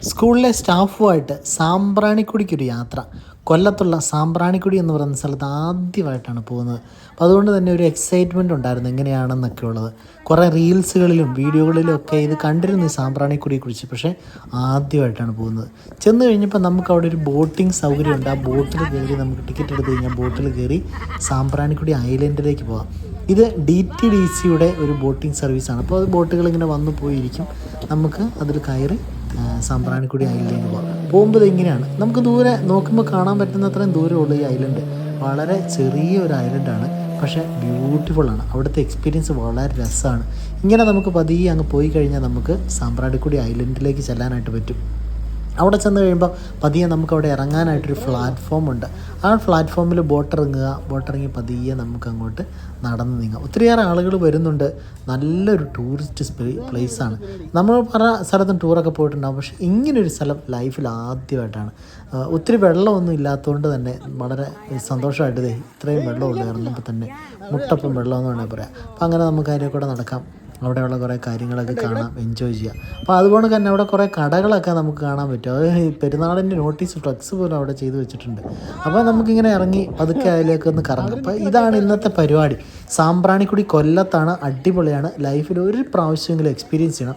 സ്കൂളിലെ സ്റ്റാഫുമായിട്ട് സാമ്പ്രാണിക്കൊടിക്കൊരു യാത്ര. കൊല്ലത്തുള്ള സാമ്പ്രാണിക്കൊടി എന്ന് പറയുന്ന സ്ഥലത്ത് ആദ്യമായിട്ടാണ് പോകുന്നത്. അപ്പോൾ അതുകൊണ്ട് തന്നെ ഒരു എക്സൈറ്റ്മെൻറ്റ് ഉണ്ടായിരുന്നു എങ്ങനെയാണെന്നൊക്കെ ഉള്ളത്. കുറേ റീൽസുകളിലും വീഡിയോകളിലും ഒക്കെ ഇത് കണ്ടിരുന്നു ഈ സാമ്പ്രാണിക്കൊടിയെക്കുറിച്ച്. പക്ഷേ ആദ്യമായിട്ടാണ് പോകുന്നത്. ചെന്ന് കഴിഞ്ഞപ്പോൾ നമുക്ക് അവിടെ ഒരു ബോട്ടിംഗ് സൗകര്യമുണ്ട്. ആ ബോട്ടിൽ കയറി നമുക്ക് ടിക്കറ്റ് എടുത്ത് കഴിഞ്ഞാൽ ബോട്ടിൽ കയറി സാമ്പ്രാണിക്കൊടി ഐലൻഡിലേക്ക് പോകാം. ഇത് DTDCയുടെ ഒരു ബോട്ടിംഗ് സർവീസാണ്. അപ്പോൾ അത് ബോട്ടുകൾ ഇങ്ങനെ വന്നു പോയിരിക്കും. നമുക്ക് അതിൽ കയറി സാമ്പ്രാണിക്കൊടി ഐലൻഡിൽ പോകുമ്പോൾ ഇങ്ങനെയാണ്. നമുക്ക് ദൂരെ നോക്കുമ്പോൾ കാണാൻ പറ്റുന്ന അത്രയും ദൂരമുള്ള ഈ ഐലൻഡ് വളരെ ചെറിയൊരു ഐലൻഡാണ്. പക്ഷേ ബ്യൂട്ടിഫുള്ളാണ്. അവിടുത്തെ എക്സ്പീരിയൻസ് വളരെ രസമാണ്. ഇങ്ങനെ നമുക്ക് പതിയെ അങ്ങ് പോയി കഴിഞ്ഞാൽ നമുക്ക് സാമ്പ്രാണിക്കൊടി ഐലൻഡിലേക്ക് ചെല്ലാനായിട്ട് പറ്റും. അവിടെ ചെന്ന് കഴിയുമ്പോൾ പതിയെ നമുക്കവിടെ ഇറങ്ങാനായിട്ടൊരു പ്ലാറ്റ്ഫോമുണ്ട്. ആ പ്ലാറ്റ്ഫോമിൽ ബോട്ടിറങ്ങി പതിയെ നമുക്കങ്ങോട്ട് നടന്ന് നീങ്ങാം. ഒത്തിരിയേറെ ആളുകൾ വരുന്നുണ്ട്. നല്ലൊരു ടൂറിസ്റ്റ് പ്ലേസാണ്. നമ്മൾ പല സ്ഥലത്തും ടൂറൊക്കെ പോയിട്ടുണ്ടാകും. പക്ഷേ ഇങ്ങനൊരു സ്ഥലം ലൈഫിൽ ആദ്യമായിട്ടാണ്. ഒത്തിരി വെള്ളമൊന്നും ഇല്ലാത്തതുകൊണ്ട് തന്നെ വളരെ സന്തോഷമായിട്ട് ഇത്രയും വെള്ളമുണ്ട്. ഇറങ്ങുമ്പോൾ തന്നെ മുട്ടപ്പം വെള്ളമെന്ന് വേണമെങ്കിൽ പറയാം. അപ്പോൾ അങ്ങനെ നമുക്ക് അതിലെ കൂടെ നടക്കാം. അവിടെയുള്ള കുറേ കാര്യങ്ങളൊക്കെ കാണാം, എൻജോയ് ചെയ്യാം. അപ്പോൾ അതുകൊണ്ട് തന്നെ അവിടെ കുറേ കടകളൊക്കെ നമുക്ക് കാണാൻ പറ്റും. അത് ഈ പെരുന്നാളിൻ്റെ നോട്ടീസ് ഫ്ലെക്സ് പോലും അവിടെ ചെയ്ത് വെച്ചിട്ടുണ്ട്. അപ്പോൾ നമുക്കിങ്ങനെ ഇറങ്ങി പതുക്കെ അതിലേക്ക് ഒന്ന് കറങ്ങാം. അപ്പോൾ ഇതാണ് ഇന്നത്തെ പരിപാടി. സാമ്പ്രാണിക്കൊടി കൊല്ലത്താണ്. അടിപൊളിയാണ്. ലൈഫിൽ ഒരു പ്രാവശ്യമെങ്കിലും എക്സ്പീരിയൻസ് ചെയ്യണം.